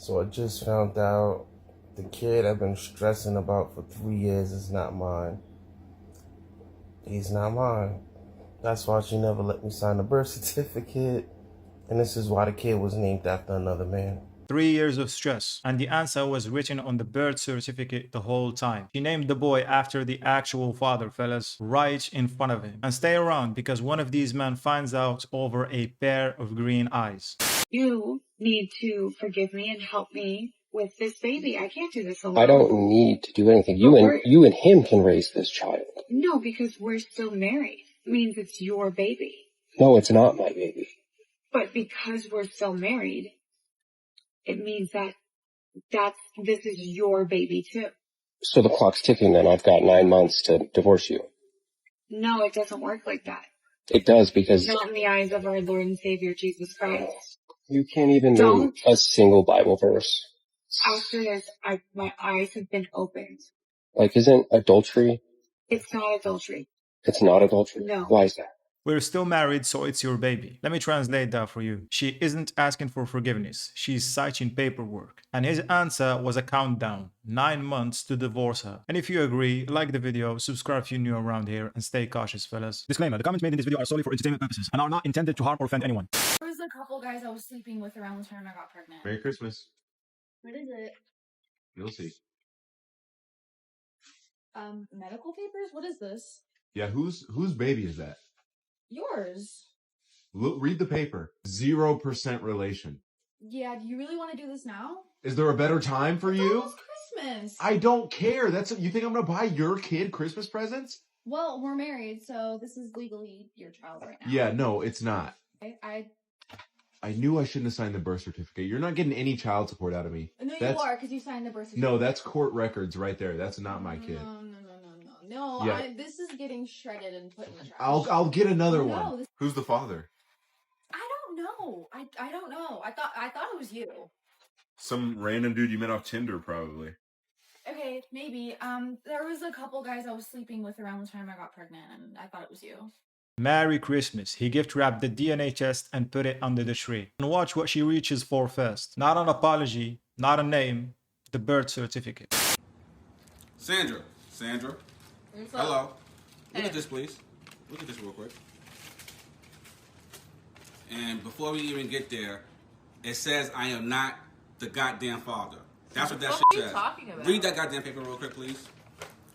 So I just found out the kid I've been stressing about for 3 years is not mine. He's not mine. That's why she never let me sign the birth certificate. And this is why the kid was named after another man. 3 years of stress, and the answer was written on the birth certificate the whole time. She named the boy after the actual father, fellas, right in front of him. And stay around, because one of these men finds out over a pair of green eyes. You need to forgive me and help me with this baby. I can't do this alone. I don't need to do anything. You and him can raise this child. No, because we're still married. It means it's your baby. No, it's not my baby. But because we're still married, it means that this is your baby too. So the clock's ticking then. I've got 9 months to divorce you. No, it doesn't work like that. It does, because Not in the eyes of our Lord and Savior, Jesus Christ. you can't even name a single Bible verse. After this, my eyes have been opened. Like, isn't adultery? It's not adultery. It's not adultery? No. Why is that? We're still married, so it's your baby. Let me translate that for you. She isn't asking for forgiveness. She's citing paperwork. And his answer was a countdown. 9 months to divorce her. And if you agree, like the video, subscribe if you're new around here, and stay cautious, fellas. Disclaimer, the comments made in this video are solely for entertainment purposes and are not intended to harm or offend anyone. There was a couple guys I was sleeping with around the time I got pregnant. Merry Christmas. What is it? You'll see. Medical papers? What is this? Yeah, whose baby is that? Yours. Look, read the paper. 0% relation. Yeah, do you really want to do this now? Is there a better time for It's you? almost Christmas. I don't care. You think I'm gonna buy your kid Christmas presents? Well, we're married, so this is legally your child right now. Yeah, no, it's not. I knew I shouldn't have signed the birth certificate. You're not getting any child support out of me. No, you are, because you signed the birth certificate. No, that's court records right there. That's not my kid. No, Yeah. This is getting shredded and put in the trash. I'll get another No, one. Who's the father? I don't know. I don't know. I thought it was you. Some random dude you met off Tinder, probably. Okay, maybe. There was a couple guys I was sleeping with around the time I got pregnant, and I thought it was you. Merry Christmas. He gift wrapped the DNA test and put it under the tree. And watch what she reaches for first. Not an apology, not a name, the birth certificate. Sandra. Hello. Look at this, please. Look at this real quick. And before we even get there, it says I am not the goddamn father. That's what that shit says. What are you talking about? Read that goddamn paper real quick, please.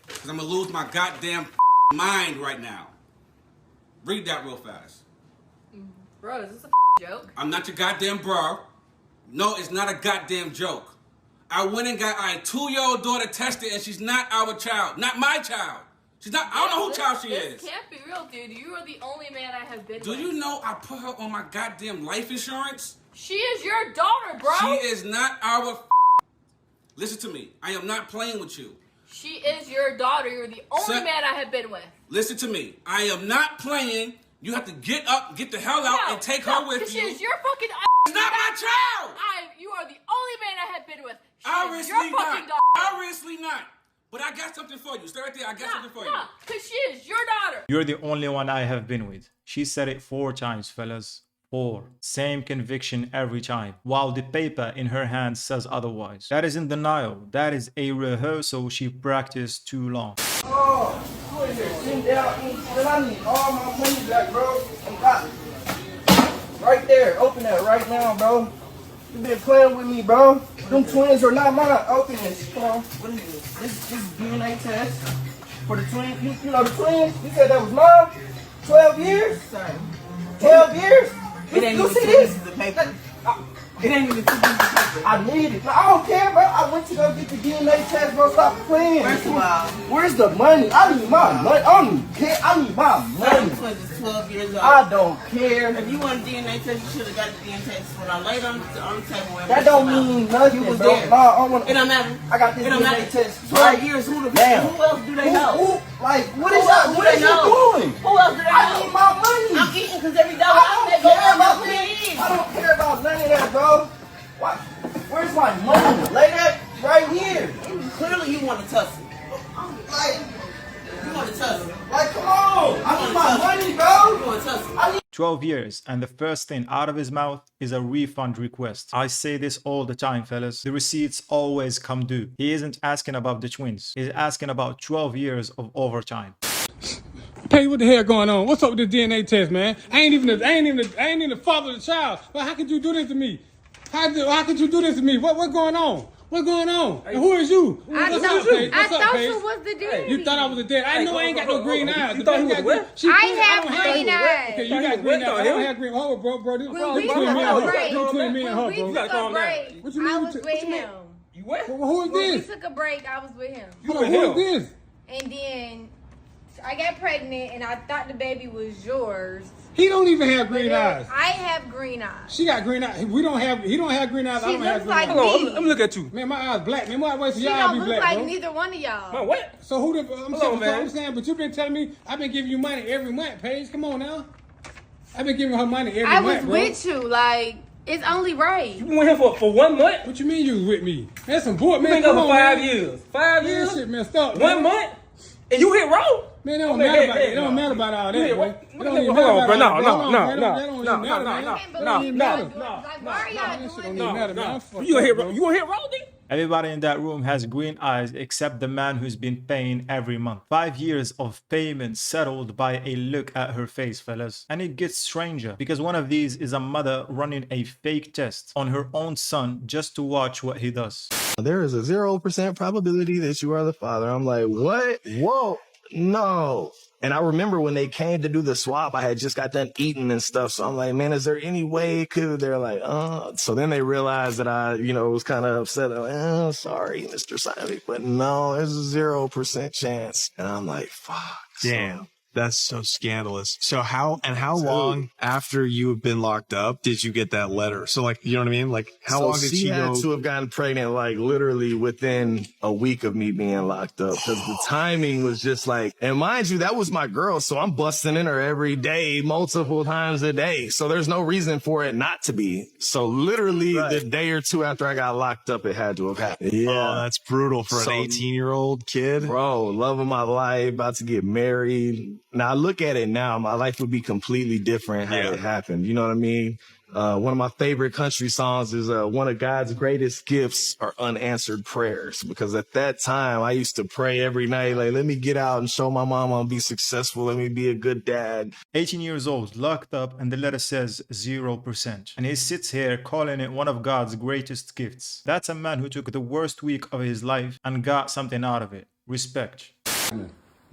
Because I'm going to lose my goddamn mind right now. Read that real fast. Bro, is this a joke? I'm not your goddamn bro. No, it's not a goddamn joke. I went and got our 2-year-old daughter tested, and she's not our child. Not my child. She's not. I don't know who child she is. This can't be real, dude. You are the only man I have been with. Do you know I put her on my goddamn life insurance? She is your daughter, bro. She is not our. Listen to me. I am not playing with you. She is your daughter. You're the only man I have been with. Listen to me. I am not playing. You have to get up, get the hell out, and take her with you. She is your fucking. It's not my child. You are the only man I have been with. Obviously not. Obviously not. But I got something for you. Stay right there. I got something for you. Because she is your daughter. You're the only one I have been with. She said it 4 times, fellas. 4. Same conviction every time, while the paper in her hand says otherwise. That isn't denial. That is a rehearsal she practiced too long. Oh, you in here sitting down and I need all my money back, bro. I got it. Right there. Open that right now, bro. You been playing with me, bro. Them twins are not mine. Open this. Come on. What is this? This is DNA test for the twins. You know the twins? You said that was mine? 12 years? Sorry. 12 years? It ain't you even see 2 this? pieces of paper. It ain't even 2 pieces of paper. I need it. I don't care, bro. I went to go get the DNA test, bro. Stop playing. First of all, where's the money? I need my money. I don't even care. I need my money. Them twins is 12 years old. I don't care. If you want a DNA test, you should have got the DNA test when I laid on the table. That don't mean nothing, You was bro. there. Nah, I don't want. It don't matter. I got this It don't DNA matter. test. 12 years. Who else do they know? Like, what Who is else that? do What they is you know? doing? Who else do they I know? need my money. I'm eating because every dollar I I don't make care about goes that. I don't care about none of that, bro. What? Where's my money? Lay that right here. Clearly, you want to tussle. Like, You want to tussle. come on. I need my money, bro. You want to tussle. 12 years, and the first thing out of his mouth is a refund request. I say this all the time, fellas. The receipts always come due. He isn't asking about the twins. He's asking about 12 years of overtime. Hey, what the hell going on? What's up with this DNA test, man? I ain't even the father of the child. Well, how could you do this to me? How could you do this to me? What's going on? What's going on? And who is you? I thought you was the daddy. You thought I was the daddy. I know I ain't got no green eyes. You thought he was what? I have green eyes. Okay, you got green eyes. I don't have green. Hold on, bro. This We between me and her. break. Between me and her, When bro. we took a break, What you mean? I was with him. You what? Who is When we this? took a break, I was with him. Who is this? And then I got pregnant, and I thought the baby was yours. He don't even have green eyes. I have green eyes. She got green eyes. He don't have green eyes. I don't have green eyes. Hold on, Let me look at you. Man, my eyes black. Man, why wait till She y'all don't be look black, like bro? neither one of y'all. Man, what? So who the? I'm man. saying, but you've been telling me I've been giving you money every month, Paige. Come on now. I've been giving her money every I month, was bro. with you, like it's only right. You went here for 1 month? What you mean you was with me? That's some bull, You man. been Come up on, for 5 man. years. 5 Man, years? shit messed up. 1 month? And you hit road? Man, it don't Okay, matter hey, about hey, it. It don't matter about all You that, hit bro. what? It don't even Hold matter on, about bro. all No, that. no, That no, don't even matter, man. I can't believe That don't even matter. Like, why are y'all That shit doing don't this? even matter, man. I'm fucked You up, gonna bro. hit road, then? Everybody in that room has green eyes except the man who's been paying every month. 5 years of payment settled by a look at her face, fellas. And it gets stranger because one of these is a mother running a fake test on her own son just to watch what he does. There is a 0% probability that you are the father. I'm like, what? Whoa, no. And I remember when they came to do the swap, I had just got done eating and stuff. So I'm like, man, is there any way they're like, so then they realized that I, was kind of upset. They're like, sorry, Mr. Simon, but no, there's a 0% chance. And I'm like, fuck. Damn. That's so scandalous. So how long after you have been locked up did you get that letter? So like, you know what I mean? Like how long did she had go? to have gotten pregnant like literally within a week of me being locked up because the timing was just like, and mind you, that was my girl. So I'm busting in her every day, multiple times a day. So there's no reason for it not to be. So literally the day or two after I got locked up, it had to have happened. Yeah. Oh, that's brutal for an 18-year-old kid. Bro, love of my life, about to get married. Now I look at it now, my life would be completely different had it happened. You know what I mean? One of my favorite country songs is one of God's greatest gifts are unanswered prayers. Because at that time, I used to pray every night, like, let me get out and show my mom I'll be successful. Let me be a good dad. 18 years old, locked up, and the letter says 0%. And he sits here calling it one of God's greatest gifts. That's a man who took the worst week of his life and got something out of it. Respect.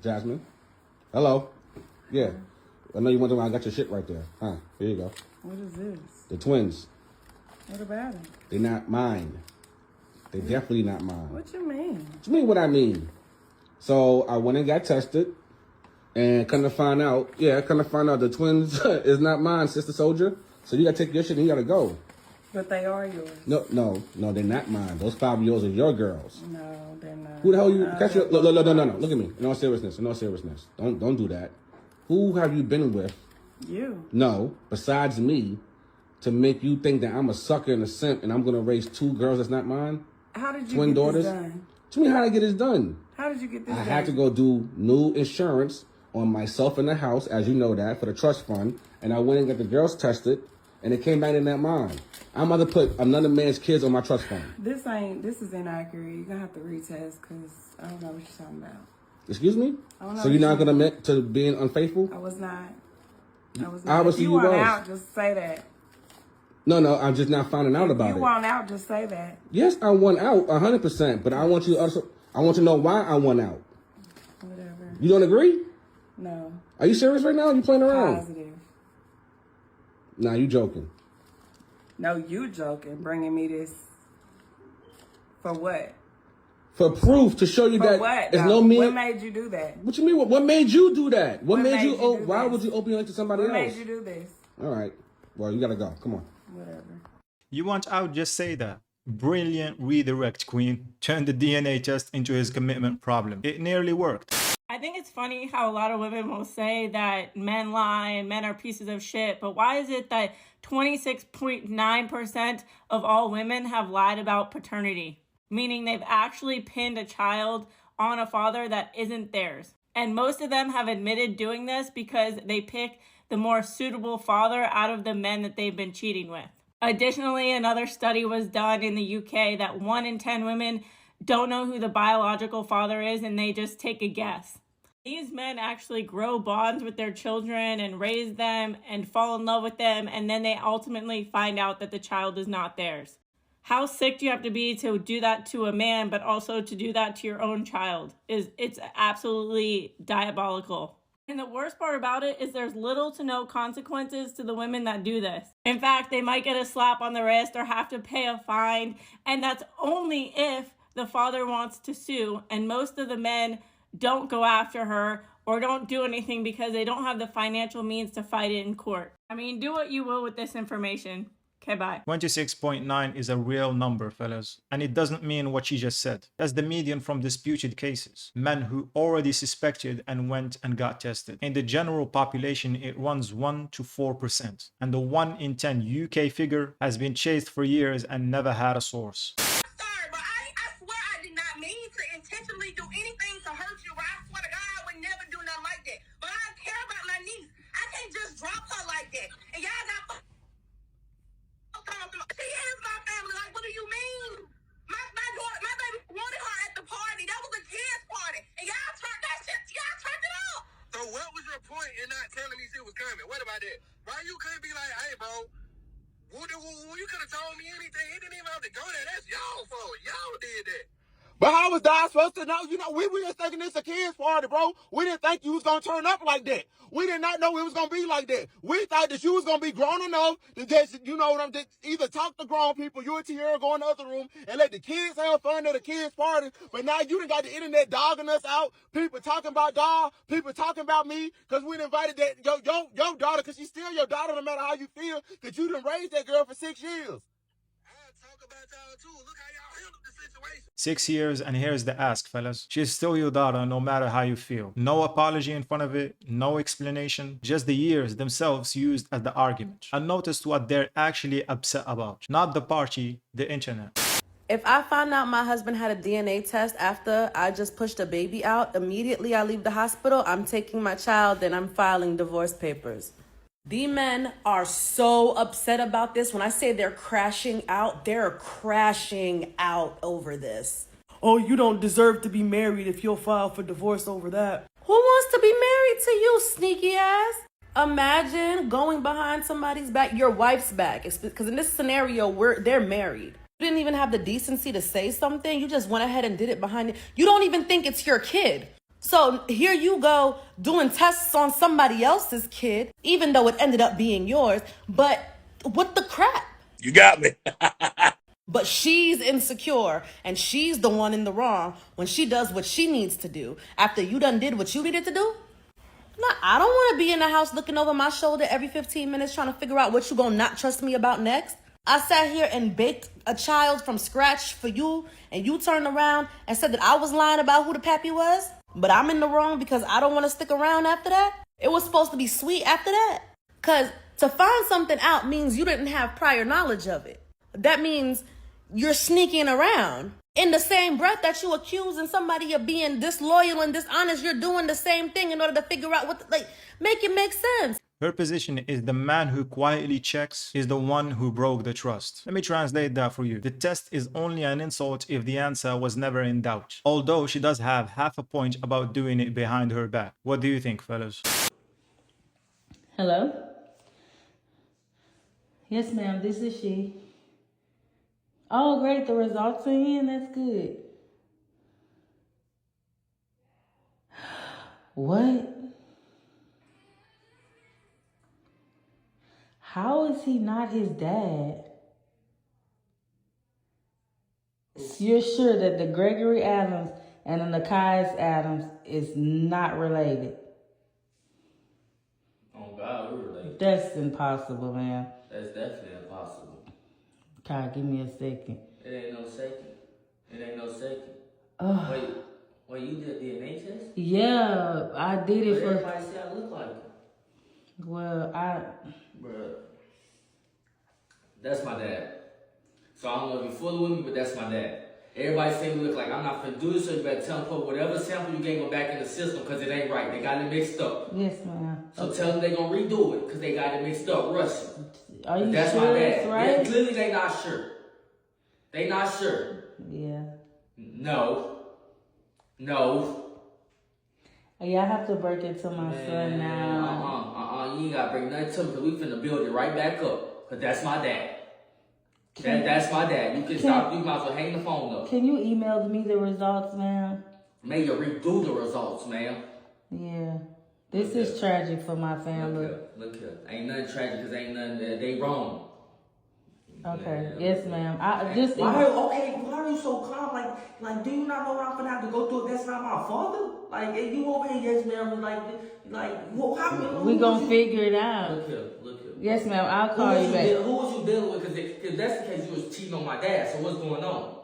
Jasmine. Hello. Yeah. I know you wonder why I got your shit right there. Here you go. What is this? The twins. What about them? They're not mine. They're definitely not mine. What you mean? What you mean what I mean? So I went and got tested and come to find out the twins is not mine, Sister Soldier. So you gotta take your shit and you gotta go. But they are yours. No, they're not mine. Those 5 years are your girls. No, they're not. Who the hell you catch your no. Look at me. In all seriousness. Don't do that. Who have you been with? You. No, besides me, to make you think that I'm a sucker and a simp and I'm gonna raise 2 girls that's not mine? How did you Twin get daughters? this done? What you mean how did I get this done? How did you get this I done? had to go do new insurance on myself and the house, as you know that, for the trust fund. And I went and got the girls tested and it came back in that mine. I'm about to put another man's kids on my trust fund. This is inaccurate. You're gonna have to retest because I don't know what you're talking about. Excuse me? I don't know So you're not gonna admit to being unfaithful? I was not. Obviously if you want out, just say that. No, I'm just not finding out about it. If you want out, just say that. Yes, I won out 100%, but I want to know why I won out. Whatever. You don't agree? No. Are you serious right now? Or are you playing around? Positive. Nah, you joking. No, you joking. Bringing me this. For what? For proof to show you For that what? there's no me. What made you do that? What you mean? What made you do that? What made you? do Why this? would you open your link to somebody What else? made you do this? All right. Well, you gotta go. Come on. Whatever. You want out, just say that. Brilliant redirect, Queen. Turn the DNA test into his commitment problem. It nearly worked. I think it's funny how a lot of women will say that men lie and men are pieces of shit, but why is it that 26.9% of all women have lied about paternity? Meaning they've actually pinned a child on a father that isn't theirs. And most of them have admitted doing this because they pick the more suitable father out of the men that they've been cheating with. Additionally, another study was done in the UK that 1 in 10 women don't know who the biological father is, and they just take a guess. These men actually grow bonds with their children and raise them and fall in love with them, and then they ultimately find out that the child is not theirs. How sick do you have to be to do that to a man, but also to do that to your own child? It's absolutely diabolical. And the worst part about it is there's little to no consequences to the women that do this. In fact, they might get a slap on the wrist or have to pay a fine, and that's only if the father wants to sue, and most of the men don't go after her or don't do anything because they don't have the financial means to fight it in court. I mean, do what you will with this information. Okay, bye. 26.9 is a real number, fellas, and it doesn't mean what she just said. That's the median from disputed cases. Men who already suspected and went and got tested. In the general population, it runs 1 to 4%, and the 1 in 10 UK figure has been chased for years and never had a source. Intentionally do anything to hurt you, but I swear to God, I would never do nothing like that. But I care about my niece. I can't just drop her like that. And y'all got she is my family. Like, what do you mean? My daughter, my baby wanted her at the party. That was a kid's party. And y'all turned that shit, y'all turned it off. So what was your point in not telling me she was coming? What about that? Why you couldn't be like, hey, bro, you could have told me anything. It didn't even have to go there. That's y'all fault. Y'all did that. But how was Dad supposed to know? You know, we just thinking it's a kid's party, bro. We didn't think you was gonna turn up like that. We did not know it was gonna be like that. We thought that you was gonna be grown enough to just, you know what I'm just either talk to grown people, you and Tierra go in the other room and let the kids have fun at a kid's party. But now you done got the internet dogging us out. People talking about dog, people talking about me, cause we invited that your daughter, cause she's still your daughter no matter how you feel, cause you done raised that girl for 6 years. 6 years, and here's the ask, fellas. She's still your daughter no matter how you feel. No apology in front of it, no explanation, just the years themselves used as the argument. And notice what they're actually upset about. Not the party, the internet. If I find out my husband had a DNA test after I just pushed a baby out, immediately I leave the hospital, I'm taking my child, and I'm filing divorce papers. The men are so upset about this. When I say they're crashing out, they're crashing out over this. Oh, you don't deserve to be married if you'll file for divorce over that. Who wants to be married to you, sneaky ass? Imagine going behind somebody's back, your wife's back. Because in this scenario, they're married. You didn't even have the decency to say something. You just went ahead and did it behind it. You don't even think it's your kid. So here you go doing tests on somebody else's kid, even though it ended up being yours. But what the crap? You got me. But she's insecure and she's the one in the wrong when she does what she needs to do after you done did what you needed to do. Nah, I don't want to be in the house looking over my shoulder every 15 minutes trying to figure out what you gonna not trust me about next. I sat here and baked a child from scratch for you, and you turned around and said that I was lying about who the pappy was. But I'm in the wrong because I don't want to stick around after that. It was supposed to be sweet after that. Because to find something out means you didn't have prior knowledge of it. That means you're sneaking around. In the same breath that you accusing somebody of being disloyal and dishonest, you're doing the same thing in order to figure out what, make it make sense. Her position is the man who quietly checks is the one who broke the trust. Let me translate that for you. The test is only an insult if the answer was never in doubt. Although she does have half a point about doing it behind her back. What do you think, fellas? Hello? Yes, ma'am, this is she. Oh, great, the results are in. That's good. What? How is he not his dad? You're sure that the Gregory Adams and the Nikias Adams is not related? Oh God, we're related. That's impossible, man. That's definitely impossible. God, give me a second. It ain't no second. It ain't no second. Ugh. Wait, you did a DNA test? Yeah, I did it for... Everybody say I look like him. Well, Bruh. That's my dad. So I don't know if you're fully with me, but that's my dad. Everybody say we look like I'm not finna do this, so you better tell them put whatever sample you gave them back in the system because it ain't right. They got it mixed up. Yes, ma'am. So tell them they gonna redo it because they got it mixed up, Russian. Are you That's sure my that's dad. right? Yeah, clearly they not sure. They not sure. Yeah. No. Yeah, I have to break it to my son now. You ain't gotta bring nothing to me because we finna build it right back up. Because that's my dad. That's my dad. You can stop. You might as well hang the phone up. Can you email me the results, ma'am? May you redo the results, ma'am. Yeah. This is tragic for my family. Look here. Ain't nothing tragic because ain't nothing they wrong. Okay. Yes, ma'am. Why are you so calm? Like, do you not know what I'm gonna have to go through? That's not my father. Like, if you over here, yes, ma'am. How we gonna figure it out. Look here. Yes, ma'am. I'll call you back. Who was you dealing with? Because that's the case. You was cheating on my dad. So what's going on?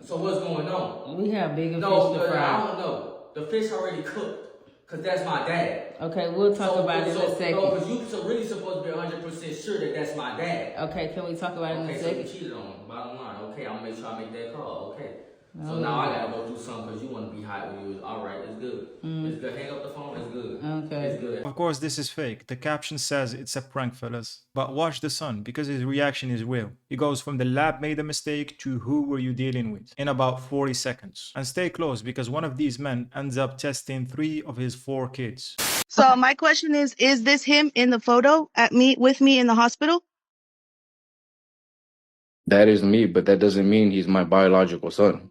What's going on? We have bigger fish to fry. I don't know. The fish already cooked. Because that's my dad. Okay, we'll talk about it in a second. No, because you really supposed to be 100% sure that that's my dad. Okay, can we talk about it in a second? So you cheated on him, bottom line. Okay, I'm going to make sure I make that call. Okay. So now I got to go through something because you want to be hot with you. All right, it's good. It's good. Hang up the phone. It's good. Okay. It's good. Of course, this is fake. The caption says it's a prank, fellas. But watch the son, because his reaction is real. He goes from the lab made a mistake to who were you dealing with in about 40 seconds. And stay close, because one of these men ends up testing 3 of his 4 kids. So my question is this him in the photo with me in the hospital? That is me, but that doesn't mean he's my biological son.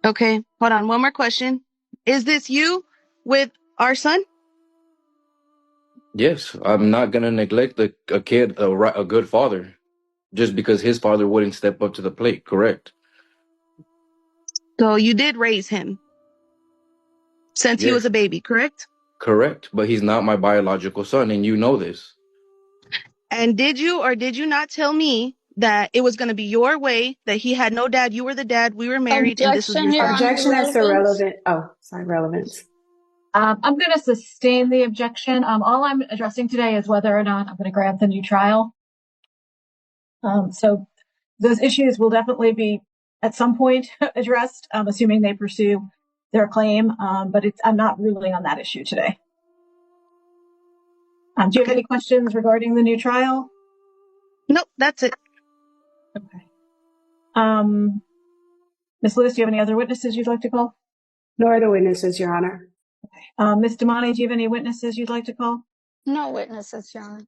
Okay, hold on. One more question. Is this you with our son? Yes, I'm not going to neglect a kid, a good father, just because his father wouldn't step up to the plate, correct? So you did raise him since he was a baby, correct? Correct, but he's not my biological son, and you know this. And did you or did you not tell me that it was going to be your way, that he had no dad, you were the dad, we were married, and this was your son? Objection is irrelevant. Oh, sorry, relevance. I'm going to sustain the objection. All I'm addressing today is whether or not I'm going to grant the new trial. So those issues will definitely be at some point addressed, assuming they pursue their claim. But I'm not ruling on that issue today. Do you have any questions regarding the new trial? Nope, that's it. Okay. Ms. Lewis, do you have any other witnesses you'd like to call? No other witnesses, Your Honor. Okay. Ms. Damani, do you have any witnesses you'd like to call? No witnesses, Your Honor.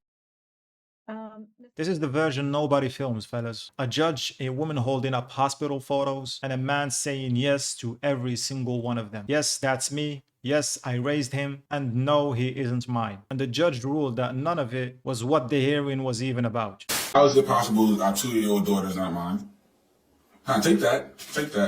This is the version nobody films, fellas. A judge, a woman holding up hospital photos, and a man saying yes to every single one of them. Yes, that's me. Yes, I raised him. And no, he isn't mine. And the judge ruled that none of it was what the hearing was even about. How is it possible that our 2-year-old daughter is not mine? Take that.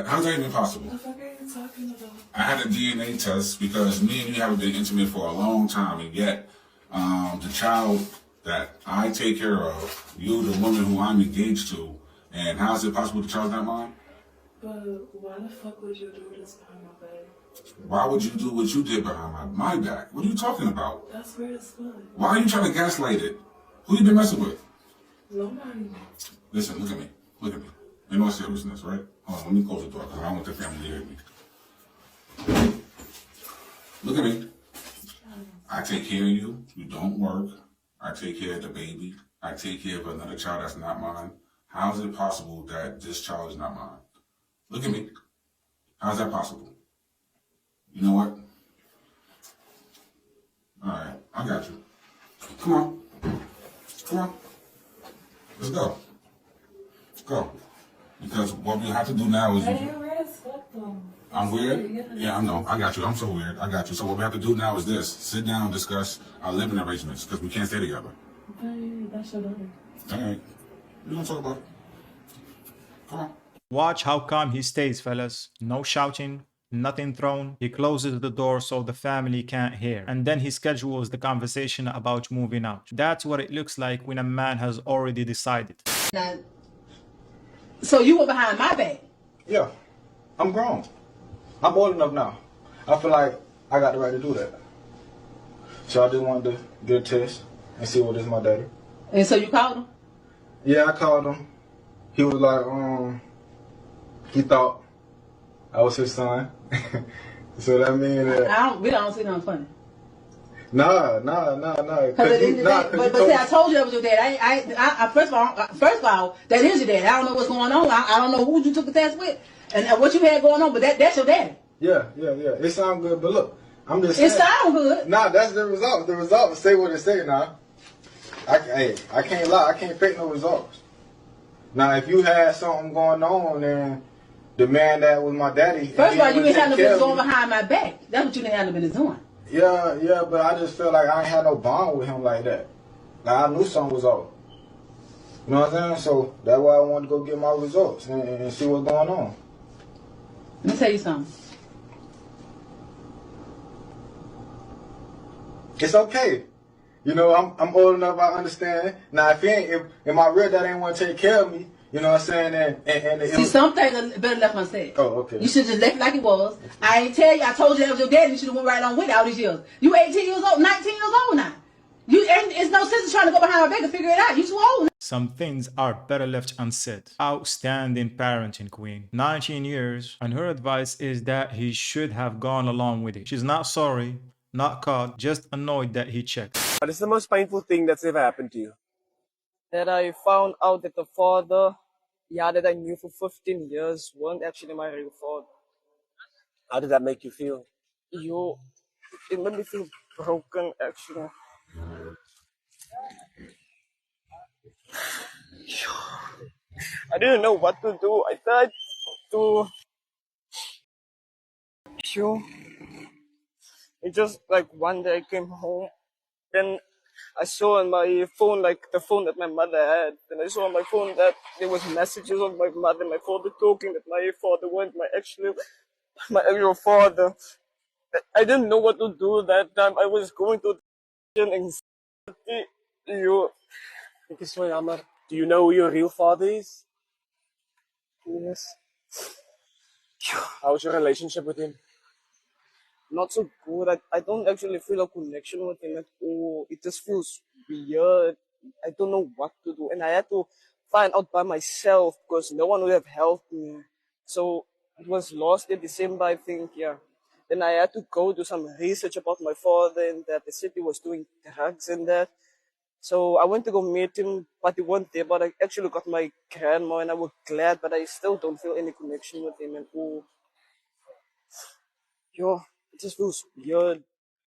How is that even possible? What the fuck are you talking about? I had a DNA test because me and you haven't been intimate for a long time, and yet the child that I take care of, you, the woman who I'm engaged to, and how is it possible the child's not mine? But why the fuck would you do this behind my back? Why would you do what you did behind my back? What are you talking about? That's weird as fuck. Why are you trying to gaslight it? Who you been messing with? Nobody. Listen, look at me. In all seriousness, right? Hold on, let me close the door because I don't want the family to hear me. Look at me. I take care of you. You don't work. I take care of the baby. I take care of another child that's not mine. How is it possible that this child is not mine? Look at me. How is that possible? You know what? All right, I got you. Come on. Let's go. Because what we have to do now is... I'm weird? Yeah, I know. I got you. I'm so weird. I got you. So what we have to do now is this. Sit down and discuss our living arrangements because we can't stay together. That's your daughter. All right. We're going to talk about it. Come on. Watch how calm he stays, fellas. No shouting, nothing thrown. He closes the door so the family can't hear. And then he schedules the conversation about moving out. That's what it looks like when a man has already decided. So you were behind my back? Yeah. I'm grown. I'm old enough now. I feel like I got the right to do that. So I just wanted to get a test and see what is my daddy. And so you called him? Yeah, I called him. He was like, he thought I was his son. So that means that we don't see nothing funny. Nah. But see, I told you that was your dad. I first of all, that is your dad. I don't know what's going on. I don't know who you took the test with and what you had going on, but that's your daddy. Yeah. It sounds good, but look, I'm just saying. It sounds good. Nah, that's the result. The result say what it say now. I can't lie. I can't fake no results. Now, if you had something going on, then the man that was my daddy. First of all, you ain't had no business going behind my back. That's what you didn't have no business doing. Yeah, but I just feel like I ain't had no bond with him like that. Like, I knew something was off. You know what I'm saying? So that's why I wanted to go get my results and see what's going on. Let me tell you something. It's okay. You know, I'm old enough, I understand. Now, if my real dad ain't want to take care of me, you know what I'm saying? And see, some things are better left unsaid. Oh, okay. You should just left it like it was. I ain't tell you. I told you that was your daddy. You should have went right on with it all these years. You 18 years old, 19 years old now. It's no sense in trying to go behind my back and figure it out. You too old. Some things are better left unsaid. Outstanding parenting queen. 19 years, and her advice is that he should have gone along with it. She's not sorry, not caught, just annoyed that he checked. What is the most painful thing that's ever happened to you? That I found out that the father, that I knew for 15 years, weren't actually my real father. How did that make you feel? It made me feel broken, actually. I didn't know what to do. I tried to... It just like one day I came home, then I saw on my phone, like the phone that my mother had, and I saw on my phone that there was messages of my mother and my father talking that my father wasn't my actual father. I didn't know what to do that time. I was going through anxiety. Thank you so much. Do you know who your real father is? Yes. How's your relationship with him? Not so good. I don't actually feel a connection with him at all. It just feels weird. I don't know what to do. And I had to find out by myself because no one would have helped me. So it was last year, December, I think, yeah. Then I had to go do some research about my father and that the city was doing drugs and that. So I went to go meet him, but he wasn't there. But I actually got my grandma and I was glad, but I still don't feel any connection with him at all. It just feels weird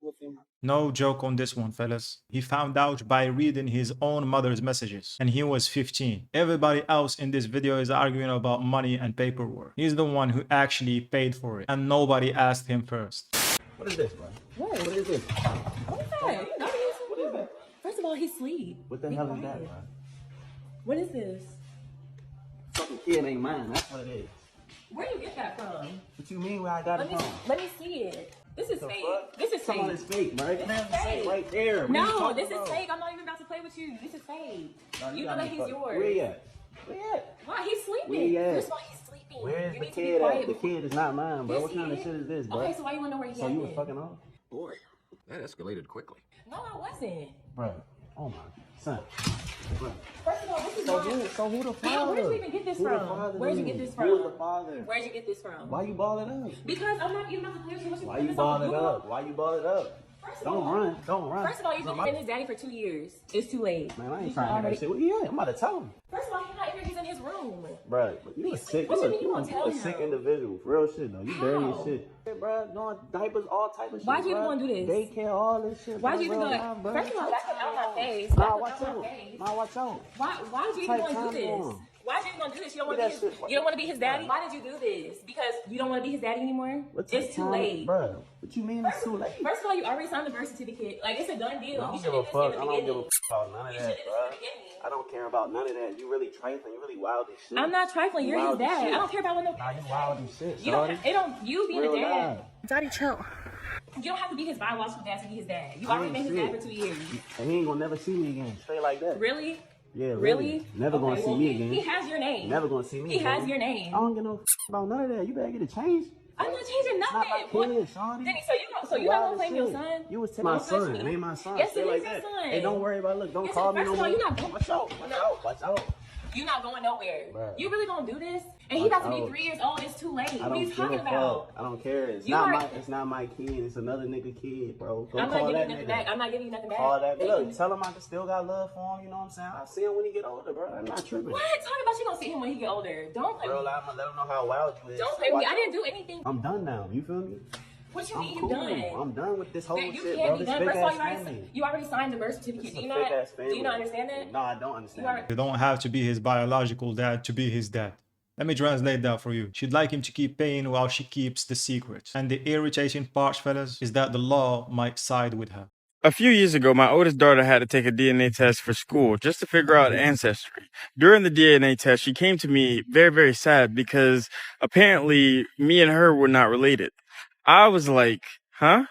with him. No joke on this one, fellas. He found out by reading his own mother's messages, and he was 15. Everybody else in this video is arguing about money and paperwork. He's the one who actually paid for it, and nobody asked him first. What is this, bro? What? What is this? What is that? What is that? First of all, he's asleep. What the hell is that, bro? What is this? Fucking kid ain't mine. That's what it is. Where do you get that from? What you mean where I got it from? Let me see it. This is fake. This is fake. This is fake, bro. This is fake. Right there. No, this is fake. I'm not even about to play with you. This is fake. No, you know that he's yours. Where you at? Where you at? Why? He's sleeping. Where you at? First of all, he's sleeping. Where's you the need kid to be quiet at? The kid is not mine, bro. Yes, What kind of shit is this, bro? Okay, so why you wanna know where he So at you was then? fucking off? Boy, that escalated quickly. No, I wasn't. Bro, oh my son. Bro. First of all, this is So who the father? Damn, where'd you even get this Who from? the father Where'd you is? get this from? Who is the father? Where'd you get this from? Why you ball it up? Because I'm not even about to play with you. Why you ball it up? Why you ball it up? Don't run. First of all, you've been dating his daddy for 2 years. It's too late. Man, I ain't trying to hear that shit. Where you at? I'm about to tell him. First of all, he's not here. He's in his room. Bro, you a sick, What you mean you you gonna tell a him? sick individual. For real shit, though. You dirty as How? shit. Hey, bro, doing diapers, all type of shit. Why'd you even bro. wanna do this? Daycare, all this shit. Why'd bro. you even Real do life, it? bro. First of all, that's out my face. Nah, That's watch out out. my face. Nah, watch out. Why did you even Type want to do time this? on. Why did you even want to do this? You don't want Get to be that his, shit. you don't want to be his daddy? Why did you do this? Because you don't want to be his daddy anymore? It's too late. Bro, what you mean it's too late? First of all, you already signed the birth certificate. Like, it's a done deal. I You don't should give a have fuck. this I in the don't give a beginning. fuck about none of that, bro. I don't care about none of that. You really trifling. You really wild as shit. I'm not trifling. You're his wild as dad. shit. I don't care about what no. Nah, you wild as shit, You don't. shorty. It don't. You being Real a dad. life. Daddy, chill. You don't have to be his biological dad to be his dad. You I already been ain't his shit. dad for 2 years. And he ain't gonna never see me again. Straight like that. Really? Yeah, Really? Never Okay, gonna see well, me he- again. he has your name. Never gonna see me He again. has your name. I don't get no about none of that. You better get it changed. I'm not changing nothing. Not my kid, shawty. Denny, so you're not gonna claim your son? You was Don't my touch son. me. It ain't my son. Yes, Straight it like is your that. son. Hey, don't worry about it. Look, don't Yes, call me first no of all, more. you're not going. Watch out. Watch out. Watch out. You're not going nowhere. Bruh. You really gonna do this? And he about to be 3 years old. It's too late. What are you talking about? I don't care. It's not my kid. It's another nigga kid, bro. Go I'm not call giving that you nothing nigga. back. I'm not giving you nothing back. Call that. Look, tell him I still got love for him. You know what I'm saying? I'll see him when he get older, bro. I'm not tripping. What? Talking about you gonna see him when he get older. Don't play bro, with me. I'm gonna let him know how wild you is. Don't play with me. I didn't do anything. I'm done now. You feel me? What you mean cool. you done? I'm done with this whole you shit, can't bro. be This done. fake First of all, ass family. you already signed the birth certificate. Do you not understand that? No, I don't understand. You don't have to be his biological dad to be his dad. Let me translate that for you. She'd like him to keep paying while she keeps the secret. And the irritating part, fellas, is that the law might side with her. A few years ago, my oldest daughter had to take a DNA test for school just to figure out ancestry. During the DNA test, she came to me very, very sad because apparently me and her were not related. I was like, huh?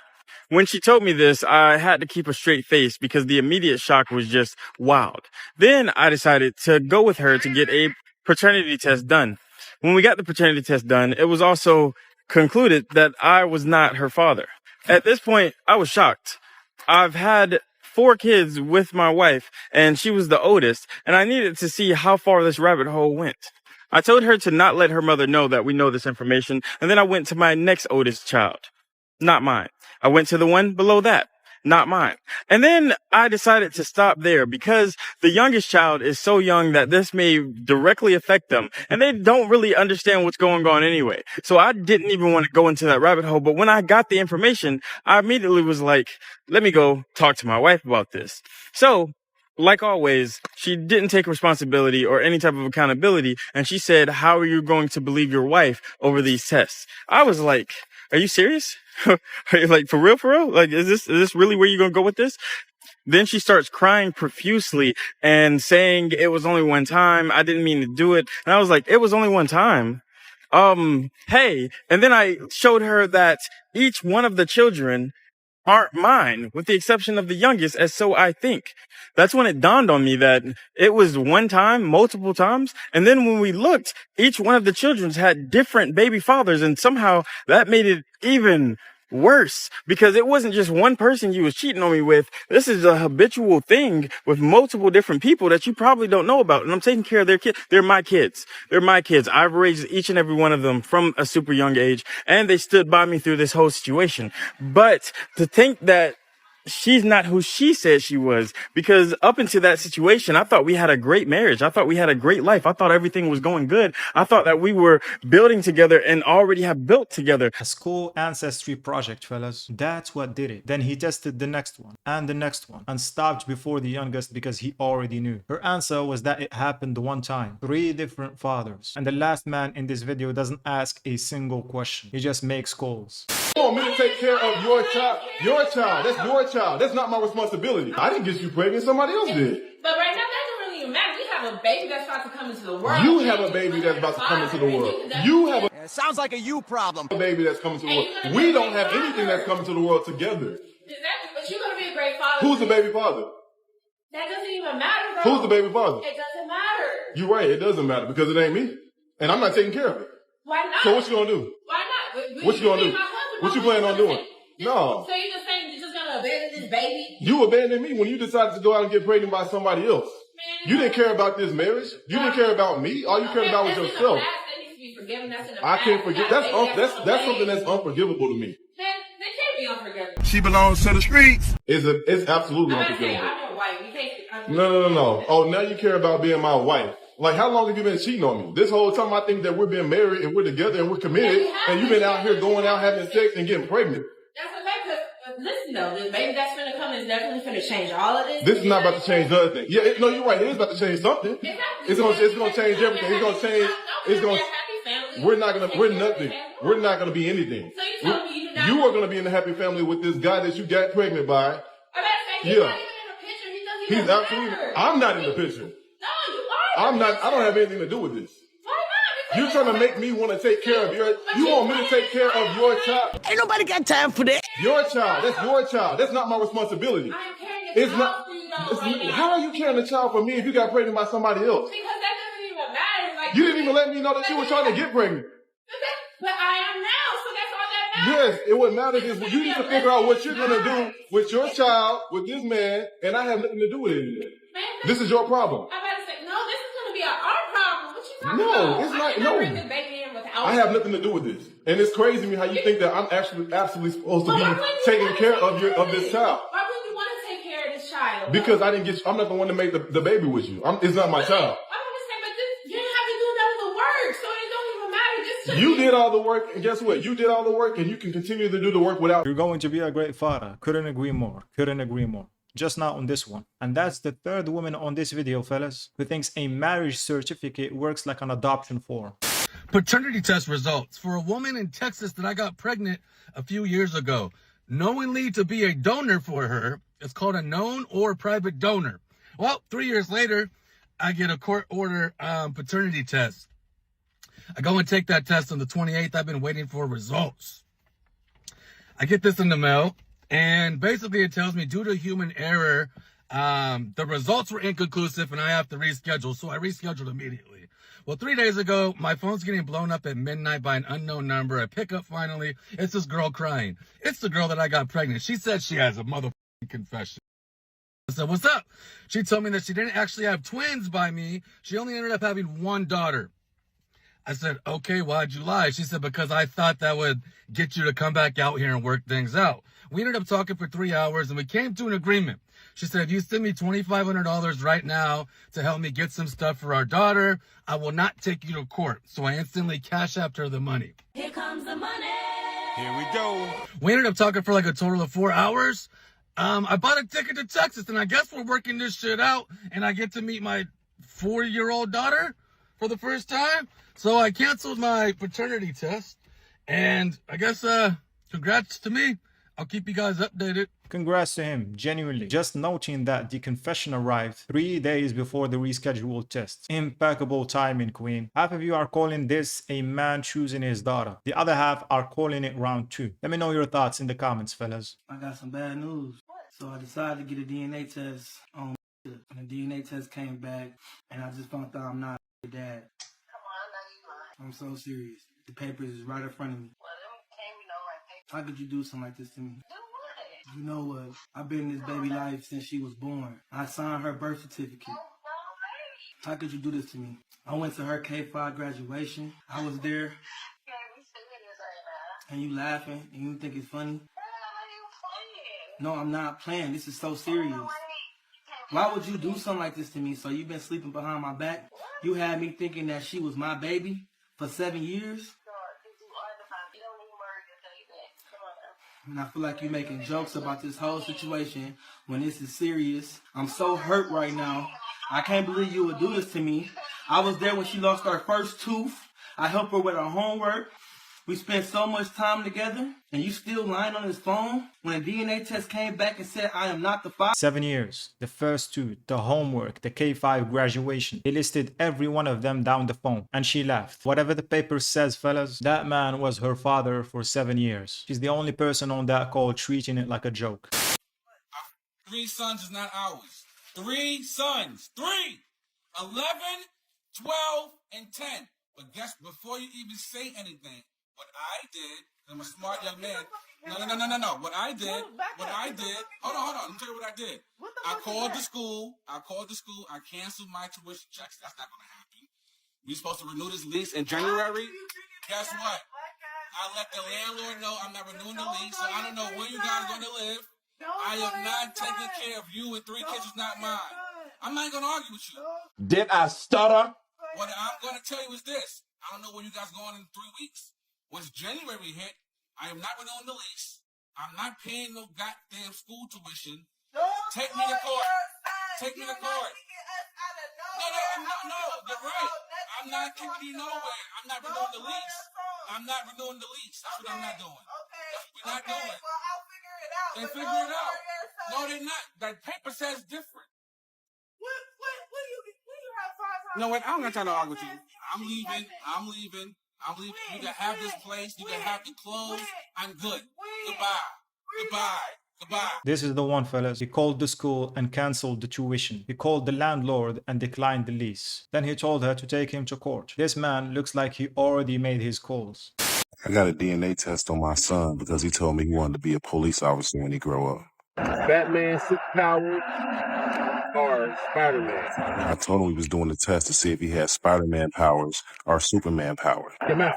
When she told me this, I had to keep a straight face because the immediate shock was just wild. Then I decided to go with her to get a paternity test done. When we got the paternity test done, it was also concluded that I was not her father. At this point, I was shocked. I've had 4 kids with my wife, and she was the oldest, and I needed to see how far this rabbit hole went. I told her to not let her mother know that we know this information, and then I went to my next oldest child. Not mine. I went to the one below that. Not mine. And then I decided to stop there because the youngest child is so young that this may directly affect them. And they don't really understand what's going on anyway. So I didn't even want to go into that rabbit hole. But when I got the information, I immediately was like, let me go talk to my wife about this. So, like always, she didn't take responsibility or any type of accountability. And she said, how are you going to believe your wife over these tests? I was like, are you serious? Are you like, for real? Like, is this really where you're going to go with this? Then she starts crying profusely and saying it was only one time. I didn't mean to do it. And I was like, it was only one time. Hey. And then I showed her that each one of the children aren't mine, with the exception of the youngest, as so I think. That's when it dawned on me that it was one time, multiple times. And then when we looked, each one of the children had different baby fathers. And somehow that made it even worse because it wasn't just one person you was cheating on me with. This is a habitual thing with multiple different people that you probably don't know about. And I'm taking care of their kids. They're my kids. They're my kids. I've raised each and every one of them from a super young age, and they stood by me through this whole situation. But to think that she's not who she said she was, because up into that situation, I thought we had a great marriage. I thought we had a great life. I thought everything was going good. I thought that we were building together and already have built together. A school ancestry project, fellas. That's what did it. Then he tested the next one and the next one and stopped before the youngest because he already knew. Her answer was that it happened one time. 3 different fathers. And the last man in this video doesn't ask a single question. He just makes calls. You want me to take care of your child? Your child. That's your child. That's not my responsibility. I didn't get you pregnant. Somebody else did. But right now, that doesn't really even matter. We have a baby that's about to come into the world. You have a baby that's about to come into the world. You have a sounds like a you problem. baby that's coming to the world. We don't have anything that's coming to the world together. Exactly, but you're gonna be a great father. Who's the baby father? That doesn't even matter, bro. Who's the baby father? It doesn't matter. You're right. It doesn't matter because it ain't me, and I'm not taking care of it. Why not? So what you gonna do? Why not? What you gonna do? What you plan on doing? No. So you just saying you're just gonna abandon this baby? You abandoned me when you decided to go out and get pregnant by somebody else. Man, you didn't care about this marriage. You didn't care about me. All you cared about was yourself. That needs to be forgiven. That's in the I past. can't forget. That's something that's unforgivable to me. Man, they can't be unforgivable. She belongs to the streets. It's absolutely unforgivable. I'm your wife. You can't. No. Oh, now you care about being my wife. Like, how long have you been cheating on me? This whole time I think that we're being married and we're together and we're committed, and you've been out here going out having sex and getting pregnant. That's okay, because listen though, the baby that's finna come is definitely finna change all of this. This is not about to change nothing. Yeah, no, you're right. It is about to change something. Exactly. It's gonna change everything. It's gonna change. It's gonna. We're nothing. We're not gonna be anything. So you telling me you are gonna be in a happy family with this guy that you got pregnant by. He's not even in the picture. He doesn't even He's absolutely. I'm not in the picture. No, you are. I'm not. I don't have anything to do with this. Why not? You're trying to make me want to take care of your. You want me to take care of your child? Ain't nobody got time for that. Your child. That's your child. That's not my responsibility. I'm carrying It's not. How are you carrying a child for me if you got pregnant by somebody else? Because that doesn't even matter. Like, you didn't even let me know that you were trying to get pregnant. But I am now, so that's all that matters. Yes, it would matter is you need to figure out what you're gonna do with your child, with this man, and I have nothing to do with it. This is your problem. I'm about to say, no, this is gonna be our problem. What you talking No, about? it's I not. did not No, bring this baby in without I have nothing to do with this, and it's crazy to me how you think that I'm actually absolutely supposed to be taking care of this child. Why would you want to take care of this child? Because I didn't get. I'm not the one to make the baby with you. It's not my child. I understand, but you didn't have to do none of the work, so it don't even matter. Just You did all the work, and guess what? You did all the work, and you can continue to do the work without. You're going to be a great father. Couldn't agree more. Couldn't agree more. Just not on this one. And that's the third woman on this video, fellas, who thinks a marriage certificate works like an adoption form. Paternity test results for a woman in Texas that I got pregnant a few years ago. Knowingly to be a donor for her. It's called a known or private donor. Well, 3 years later, I get a court order paternity test. I go and take that test on the 28th. I've been waiting for results. I get this in the mail, and basically it tells me due to human error, the results were inconclusive and I have to reschedule. So I rescheduled immediately. Well, 3 days ago, my phone's getting blown up at midnight by an unknown number. I pick up finally. It's this girl crying. It's the girl that I got pregnant. She said she has a motherfucking confession. I said, what's up? She told me that she didn't actually have twins by me. She only ended up having one daughter. I said, okay, why'd you lie? She said, because I thought that would get you to come back out here and work things out. We ended up talking for 3 hours and we came to an agreement. She said, if you send me $2,500 right now to help me get some stuff for our daughter, I will not take you to court. So I instantly cash apped her the money. Here comes the money. Here we go. We ended up talking for like a total of 4 hours. I bought a ticket to Texas and I guess we're working this shit out and I get to meet my 4-year-old daughter for the first time. So I canceled my paternity test and I guess, congrats to me. I'll keep you guys updated. Congrats to him, genuinely. Just noting that the confession arrived 3 days before the rescheduled test. Impeccable timing, queen. Half of you are calling this a man choosing his daughter. The other half are calling it round 2. Let me know your thoughts in the comments, fellas. I got some bad news. So I decided to get a DNA test on and the DNA test came back and I just found out I'm not a dad. Come on, I know you lying. I'm so serious. The papers is right in front of me. Well, them can't be no right papers. How could you do something like this to me? Do what? You know what? I've been in this baby life since she was born. I signed her birth certificate. How could you do this to me? I went to her K-5 graduation. I was there. And you laughing and you think it's funny? No, I'm not playing. This is so serious. Why would you do something like this to me? So you've been sleeping behind my back? You had me thinking that she was my baby for 7 years? And I feel like you're making jokes about this whole situation when this is serious. I'm so hurt right now. I can't believe you would do this to me. I was there when she lost her first tooth. I helped her with her homework. We spent so much time together, and you still lying on his phone when a DNA test came back and said I am not the father. 7 years, the first 2, the homework, the K-5 graduation. He listed every one of them down the phone, and she laughed. Whatever the paper says, fellas, that man was her father for 7 years. She's the only person on that call treating it like a joke. 3 sons is not ours. 3 sons. 3! 11, 12, and 10. But guess, before you even say anything, what I did, I'm a smart young man. No. What I did, hold on. Let me tell you what I did. I called the school. I canceled my tuition checks. That's not going to happen. We're supposed to renew this lease in January. Guess what? I let the landlord know I'm not renewing the lease, so I don't know where you guys are going to live. I am not taking care of you and 3 kids is not mine. I'm not going to argue with you. Did I stutter? What I'm going to tell you is this. I don't know where you guys are going in 3 weeks. Once January hit, I am not renewing the lease. I'm not paying no goddamn school tuition. Take me to court. Take me to court. No, you're right. I'm not kicking you nowhere. I'm not renewing the lease. That's what I'm not doing. That's what we're not doing. Well, I'll figure it out. Then figure it out. No, they're not. That paper says different. What do you have 5 times? No, wait, I don't got time to argue with you. I'm leaving. You can have this place. You can have the clothes. I'm good. Goodbye. This is the one, fellas. He called the school and cancelled the tuition. He called the landlord and declined the lease. Then he told her to take him to court. This man looks like he already made his calls. I got a DNA test on my son because he told me he wanted to be a police officer when he grow up. Batman superpowers or Spider-Man? I told him we was doing the test to see if he had Spider-Man powers or Superman powers. Come out.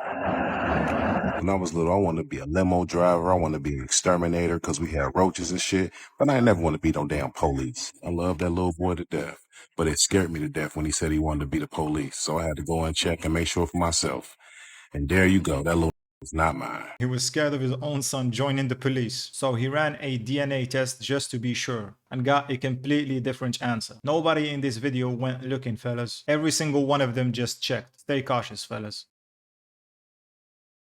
When I was little, I wanted to be a limo driver. I wanted to be an exterminator because we had roaches and shit. But I ain't never want to be no damn police. I love that little boy to death. But it scared me to death when he said he wanted to be the police. So I had to go and check and make sure for myself. And there you go. That little is not mine. He was scared of his own son joining the police, so he ran a DNA test just to be sure and got a completely different answer. Nobody in this video went looking, fellas. Every single one of them just checked. Stay cautious, fellas.